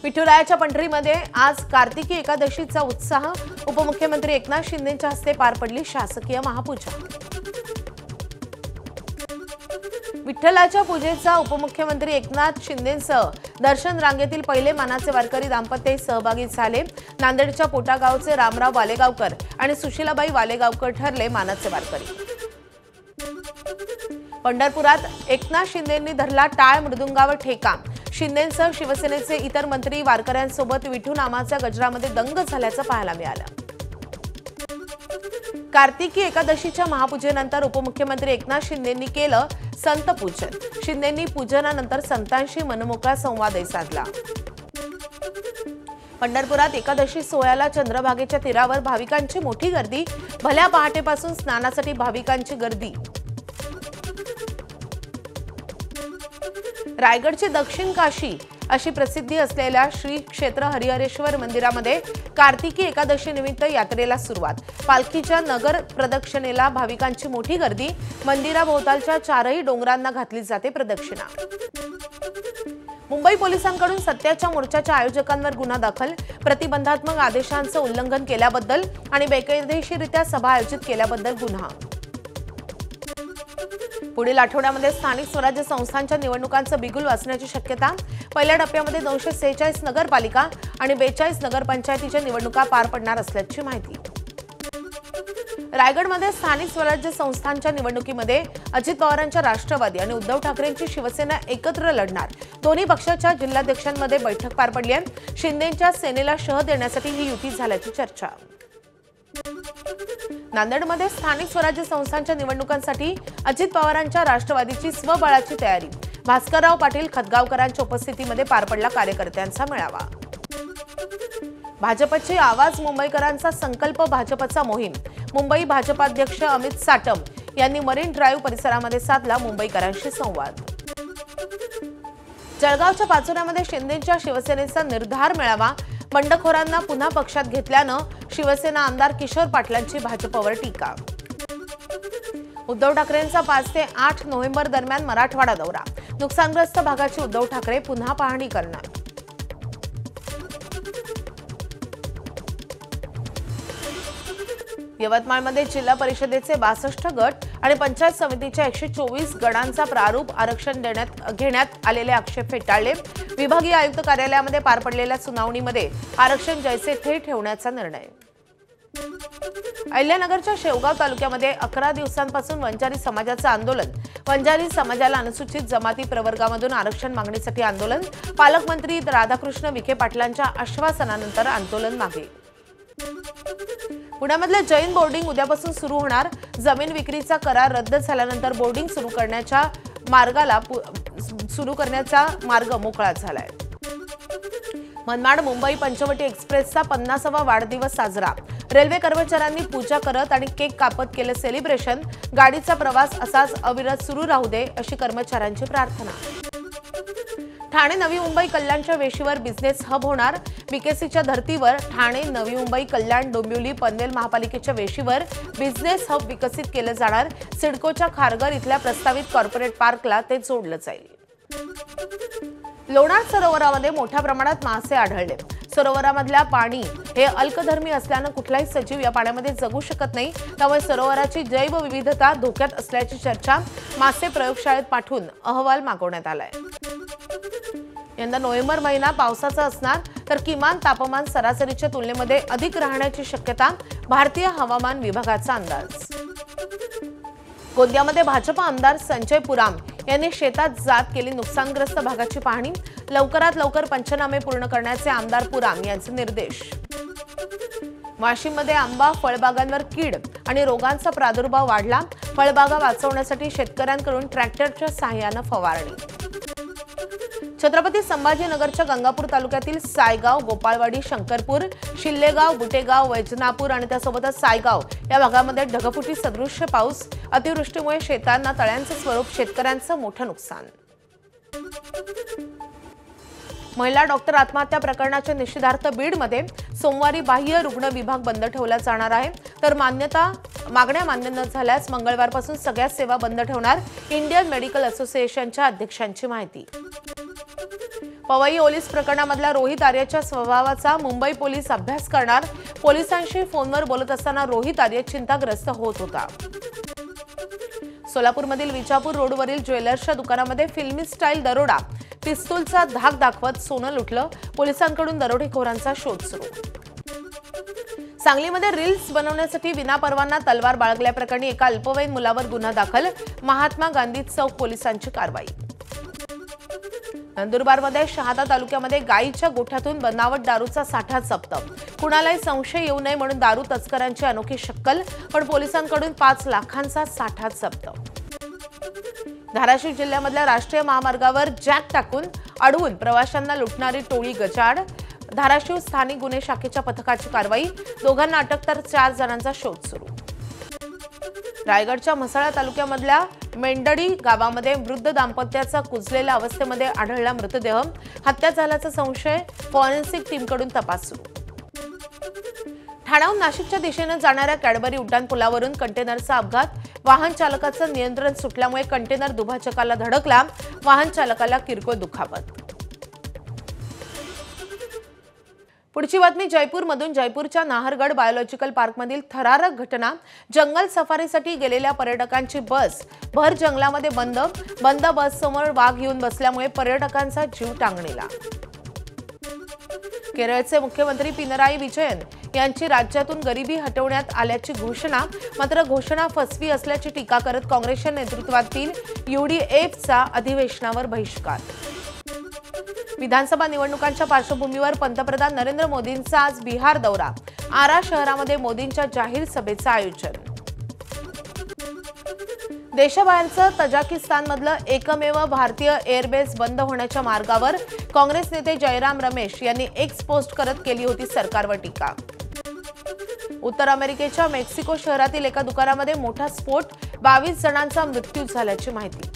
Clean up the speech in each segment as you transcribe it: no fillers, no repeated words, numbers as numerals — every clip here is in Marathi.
विठुरायाच्या पंढरीमध्ये आज कार्तिकी एकादशीचा उत्साह। उपमुख्यमंत्री एकनाथ शिंदेंच्या हस्ते पार पडली शासकीय महापूजा। विठ्ठलाच्या पूजेचा उपमुख्यमंत्री एकनाथ शिंदेंसह दर्शन रांगेतील पहिले मानाचे वारकरी दाम्पत्य सहभागी झाले। नांदेडच्या पोटा गावचे रामराव वालेगावकर आणि सुशीलाबाई वालेगावकर ठरले मानाचे वारकरी। पंढरपुरात एकनाथ शिंदेंनी धरला टाळ मृदुंगावर ठेका। शिंदेंसह शिवसेनेचे इतर मंत्री वारकऱ्यांसोबत विठू नामाच्या गजरामध्ये दंग झाल्याचं पाहायला मिळालं। कार्तिकी एकादशीच्या महापूजेनंतर उपमुख्यमंत्री एकनाथ शिंदेंनी केलं संत पूजन। शिंदेंनी पूजनानंतर संतांशी मनमोकळा संवादही साधला। पंढरपुरात एकादशी सोहळ्याला चंद्रभागेच्या तीरावर भाविकांची मोठी गर्दी। भल्या पहाटेपासून स्नानासाठी भाविकांची गर्दी। रायगडची दक्षिण काशी अशी प्रसिद्धी असलेल्या श्री क्षेत्र हरिहरेश्वर मंदिरामध्ये कार्तिकी एकादशी निमित्त यात्रेला सुरुवात। पालखीच्या नगर प्रदक्षिणेला भाविकांची मोठी गर्दी। मंदिराभोवतालच्या चारही डोंगरांना घातली जाते प्रदक्षिणा। मुंबई पोलिसांकडून सत्याच्या मोर्चाच्या आयोजकांवर गुन्हा दाखल। प्रतिबंधात्मक आदेशांचं उल्लंघन केल्याबद्दल आणि बेकायदेशीररित्या सभा आयोजित केल्याबद्दल गुन्हा। पुढील आठवड्यामध्ये स्थानिक स्वराज्य संस्थांच्या निवडणुकांचं बिगुल वाजण्याची शक्यता। पहिल्या टप्प्यामध्ये 246 नगरपालिका आणि 42 नगरपंचायतीच्या निवडणुका पार पडणार असल्याची माहिती। रायगडमध्ये स्थानिक स्वराज्य संस्थांच्या निवडणुकीमध्ये अजित पवारांच्या राष्ट्रवादी आणि उद्धव ठाकरेंची शिवसेना एकत्र लढणार। दोन्ही पक्षाच्या जिल्हाध्यक्षांमध्ये बैठक पार पडली आहे। शिंदेंच्या सेनेला शह देण्यासाठी ही युती झाल्याची चर्चा। नांदेडमध्ये स्थानिक स्वराज्य संस्थांच्या निवडणुकांसाठी अजित पवारांच्या राष्ट्रवादीची स्वबळाची तयारी। भास्करराव पाटील खतगावकरांच्या उपस्थितीमध्ये पार पडला कार्यकर्त्यांचा मेळावा। भाजपची आवाज मुंबईकरांचा संकल्प भाजपचा मोहीम। मुंबई भाजपाध्यक्ष अमित साटम यांनी मरीन ड्राईव्ह परिसरामध्ये साधला मुंबईकरांशी संवाद। जळगावच्या पाचोऱ्यामध्ये शिंदेंच्या शिवसेनेचा निर्धार मेळावा। बंडखोरांना पुन्हा पक्षात घेतल्यानं शिवसेना आमदार किशोर पाटलांची भाजपवर टीका। उद्धव ठाकरेंचा 5 ते 8 नोव्हेंबर दरम्यान मराठवाडा दौरा। नुकसानग्रस्त भागाची उद्धव ठाकरे पुन्हा पाहणी करणार। यवतमाळमध्ये जिल्हा परिषदेचे 62 गट आणि पंचायत समितीच्या 124 गणांचा प्रारूप आरक्षण घेण्यात आलेले आक्षेप फेटाळले। विभागीय आयुक्त कार्यालयामध्ये पार पडलेल्या सुनावणीमध्ये आरक्षण जैसे थे ठेवण्याचा निर्णय। अहिल्यानगरच्या शेवगाव तालुक्यामध्ये 11 दिवसांपासून वंजारी समाजाचं आंदोलन। वंजारी समाजाला अनुसूचित जमाती प्रवर्गामधून आरक्षण मागणीसाठी आंदोलन। पालकमंत्री राधाकृष्ण विखे पाटलांच्या आश्वासनानंतर आंदोलन मागे। पुण्यामधले जैन बोर्डिंग उद्यापासून सुरू होणार। जमीन विक्रीचा करार रद्द झाल्यानंतर बोर्डिंग सुरू करण्याचा मार्ग मोकळा झालाय। मनमाड मुंबई पंचवटी एक्सप्रेसचा 50वा वाढदिवस साजरा। रेल्वे कर्मचाऱ्यांनी पूजा करत आणि केक कापत केलं सेलिब्रेशन। गाडीचा प्रवास असाच अविरत सुरू राहू दे अशी कर्मचाऱ्यांची प्रार्थना। ठाणे नवी मुंबई कल्याणच्या वेशीवर बिझनेस हब होणार। बीकेसीच्या धर्तीवर ठाणे नवी मुंबई कल्याण डोंबिवली पनवेल महापालिकेच्या वेशीवर बिझनेस हब विकसित केलं जाणार। सिडकोच्या खारघर इथल्या प्रस्तावित कॉर्पोरेट पार्कला ते जोडलं जाईल। लोणार सरोवरामध्ये मोठ्या प्रमाणात मासे आढळले। सरोवरामधल्या पाणी हे अल्कधर्मी असल्यानं कुठलाही सजीव या पाण्यामध्ये जगू शकत नाही। त्यामुळे सरोवराची जैवविविधता धोक्यात असल्याची चर्चा। मासे प्रयोगशाळेत पाठवून अहवाल मागवण्यात आलाय। यंदा नोव्हेंबर महिना पावसाचा असणार तर किमान तापमान सरासरीच्या तुलनेमध्ये अधिक राहण्याची शक्यता। भारतीय हवामान विभागाचा अंदाज। गोंदियामध्ये भाजप आमदार संजय पुराम यांनी शेतात जात केली नुकसानग्रस्त भागाची पाहणी। लवकरात लवकर पंचनामे पूर्ण करण्याचे आमदार पुराम यांचे निर्देश। वाशिममध्ये आंबा फळबागांवर कीड आणि रोगांचा प्रादुर्भाव वाढला। फळबागा वाचवण्यासाठी शेतकऱ्यांकडून ट्रॅक्टरच्या सहाय्याने फवारणी। छत्रपती संभाजीनगरच्या गंगापूर तालुक्यातील सायगाव गोपाळवाडी शंकरपूर शिल्लेगाव बुटेगाव वैजनापूर आणि त्यासोबतच सायगाव या भागामध्ये ढगफुटी सदृश्य पाऊस। अतिवृष्टीमुळे शेतांना तळ्यांचं स्वरूप शेतकऱ्यांचं मोठं नुकसान। महिला डॉक्टर आत्महत्या प्रकरणाच्या निषेधार्थ बीडमध्ये सोमवारी बाह्य रुग्ण विभाग बंद ठेवला जाणार आहे। तर मागण्या मान्य न झाल्यास मंगळवारपासून सगळ्या सेवा बंद ठेवणार। इंडियन मेडिकल असोसिएशनच्या अध्यक्षांची माहिती। पवई ओलीस प्रकरणामधल्या रोहित आर्यच्या स्वभावाचा मुंबई पोलीस अभ्यास करणार। पोलिसांशी फोनवर बोलत असताना रोहित आर्य चिंताग्रस्त होत होता। सोलापूरमधील विजापूर रोडवरील ज्वेलर्सच्या दुकानामध्ये फिल्मी स्टाईल दरोडा। पिस्तूलचा धाक दाखवत सोनं लुटलं। पोलिसांकडून दरोडेखोरांचा शोध सुरू। सांगलीमध्ये रील्स बनवण्यासाठी विनापरवाना तलवार बाळगल्याप्रकरणी एका अल्पवयीन मुलावर गुन्हा दाखल। महात्मा गांधी चौक पोलिसांची कारवाई। नंदुरबारमध्ये शहादा तालुक्यामध्ये गायीच्या गोठ्यातून बनावट दारूचा साठा जप्त। कुणालाही संशय येऊ नये म्हणून दारू तस्करांची अनोखी शक्कल, पण पोलिसांकडून 5 लाखांचा साठा जप्त। धाराशिव जिल्ह्यामधल्या राष्ट्रीय महामार्गावर जॅक टाकून अडवून प्रवाशांना लुटणारी टोळी गजाआड। धाराशिव स्थानिक गुन्हे शाखेच्या पथकाची कारवाई। दोघांना अटक तर 4 जणांचा शोध सुरू। रायगडच्या म्हसळा तालुक्यामधल्या मेंढडी गावामध्ये वृद्ध दाम्पत्याचा कुजलेल्या अवस्थेमध्ये आढळला मृतदेह। हत्या झाल्याचा संशय। फॉरेन्सिक टीमकडून तपास सुरू। ठाण्याहून नाशिकच्या दिशेने जाणाऱ्या कॅडबरी उड्डाणपुलावरून कंटेनरचा अपघात। वाहन चालकाचं नियंत्रण सुटल्यामुळे कंटेनर दुभाजकाला धडकला। वाहन चालकाला किरकोळ दुखापत। पुढची बातमी जयपूरमधून। जयपूरच्या नाहरगड बायोलॉजिकल पार्कमधील थरारक घटना। जंगल सफारीसाठी गेलेल्या पर्यटकांची बस भर जंगलामध्ये बंद बससमोर वाघ येऊन बसल्यामुळे पर्यटकांचा जीव टांगणीला। केरळचे मुख्यमंत्री पिनराई विजयन यांची राज्यातून गरिबी हटवण्यात आल्याची घोषणा, मात्र घोषणा फसवी असल्याची टीका करत काँग्रेसच्या नेतृत्वातील UDFचा अधिवेशनावर बहिष्कार। विधानसभा निवडणुकांच्या पार्श्वभूमीवर पंतप्रधान नरेंद्र मोदींचा आज बिहार दौरा। आरा शहरामध्ये मोदींच्या जाहीर सभेचं आयोजन। देशाबाहेरचं तजाकिस्तानमधलं एकमेव भारतीय एअरबेस बंद होण्याच्या मार्गावर। काँग्रेस नेते जयराम रमेश यांनी एक्स पोस्ट करत केली होती सरकारवर टीका। उत्तर अमेरिकेच्या मेक्सिको शहरातील एका दुकानामध्ये मोठा स्फोट। 22 जणांचा मृत्यू झाल्याची माहिती।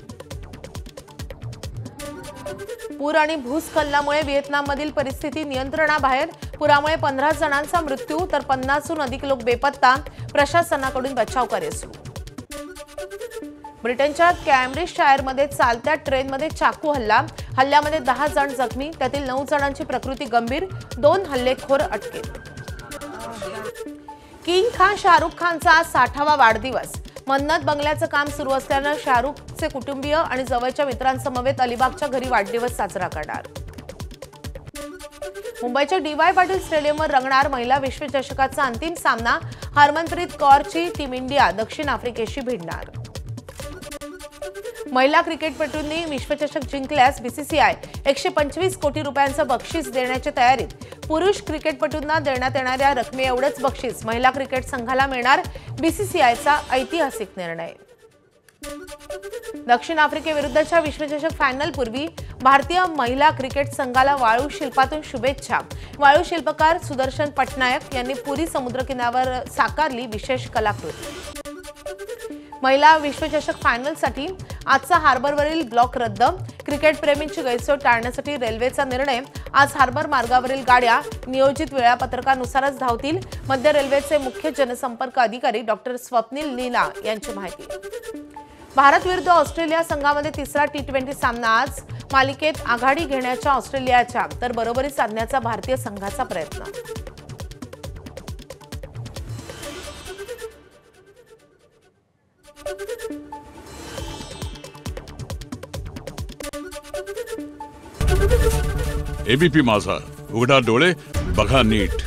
पूर आणि भूस्खलनामुळे व्हिएतनाममधील परिस्थिती नियंत्रणाबाहेर। पुरामुळे 15 जणांचा मृत्यू तर 50हून अधिक लोक बेपत्ता। प्रशासनाकडून बचाव कार्य सुरू। ब्रिटनच्या कॅम्ब्रिजशायरमध्ये चालत्या ट्रेनमध्ये चाकू हल्ल्यामध्ये 10 जण जखमी, त्यातील 9 जणांची प्रकृती गंभीर। 2 हल्लेखोर अटकेत। किंग खान शाहरुख खानचा 60वा वाढदिवस। मन्नत बंगल्याचं काम सुरू असल्यानं शाहरुखचे कुटुंबीय आणि जवळच्या मित्रांसमवेत अलिबागच्या घरी वाढदिवस साजरा करणार। मुंबईच्या DY पाटील स्टेडियमवर रंगणार महिला विश्वचषकाचा अंतिम सामना। हरमनप्रीत कौरची टीम इंडिया दक्षिण आफ्रिकेशी भिडणार। महिला क्रिकेटपटूंनी विश्वचषक जिंकल्यास BCCI 125 कोटी रुपयांचं बक्षीस देण्याच्या तयारीत। पुरुष क्रिकेटपटूंना देण्यात येणाऱ्या रकमे एवढंच बक्षीस महिला क्रिकेट संघाला मिळणार। BCCIचा ऐतिहासिक निर्णय। दक्षिण आफ्रिकेविरुद्धच्या विश्वचषक फायनलपूर्वी भारतीय महिला क्रिकेट संघाला वाळू शिल्पातून शुभेच्छा। वाळू शिल्पकार सुदर्शन पटनायक यांनी पुरी समुद्रकिनाऱ्यावर साकारली विशेष कलाकृती। महिला विश्वचषक फायनलसाठी आजचा हार्बरवरील ब्लॉक रद्द। क्रिकेट प्रेमींची गैरसोय टाळण्यासाठी रेल्वेचा निर्णय। आज हार्बर मार्गावरील गाड्या नियोजित वेळापत्रकानुसारच धावतील। मध्य रेल्वेचे मुख्य जनसंपर्क अधिकारी डॉक्टर स्वप्नील नीला यांची माहिती। भारत विरुद्ध ऑस्ट्रेलिया संघामध्ये तिसरा T20 सामना आज। मालिकेत आघाडी घेण्याच्या ऑस्ट्रेलियाच्या तर बरोबरी साधण्याचा भारतीय संघाचा प्रयत्न। ABP माझा, उघडा डोळे बघा नीट।